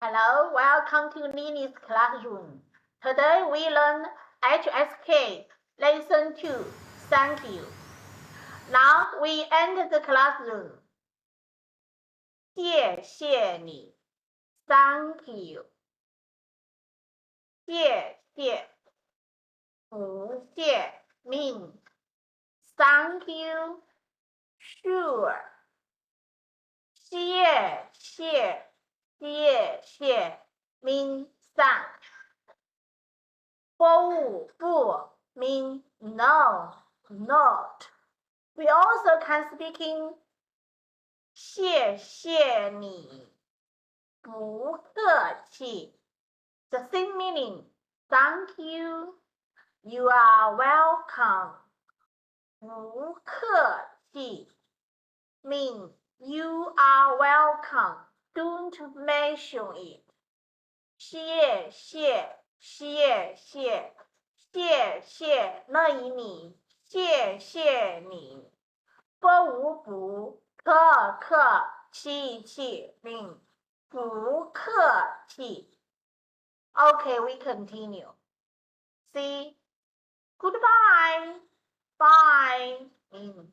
Hello, welcome to Nini's classroom. Today we learn HSK Lesson 2. Thank you. Now we enter the classroom. 谢谢你 Thank you. 谢谢不谢 mean Thank you. Sure. 谢谢 mean thanks. 不 mean no, not. We also can speak in 谢谢你不客气 The same meaning. Thank you. You are welcome. 不客气 mean you are welcome. Don't mention it. 谢谢乐意你谢谢你不客气 mean 不客气 Okay, we continue. See, goodbye, bye mean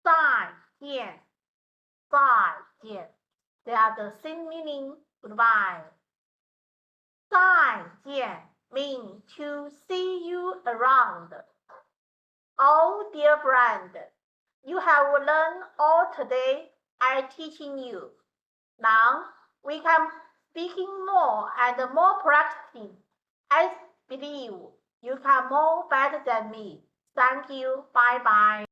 再见 They are the same meaning. Goodbye. 再见 mean to see you around. Oh dear friend, you have learned all today I teaching you. Now we can speaking more and more practicing. I believe you can more better than me. Thank you. Bye bye.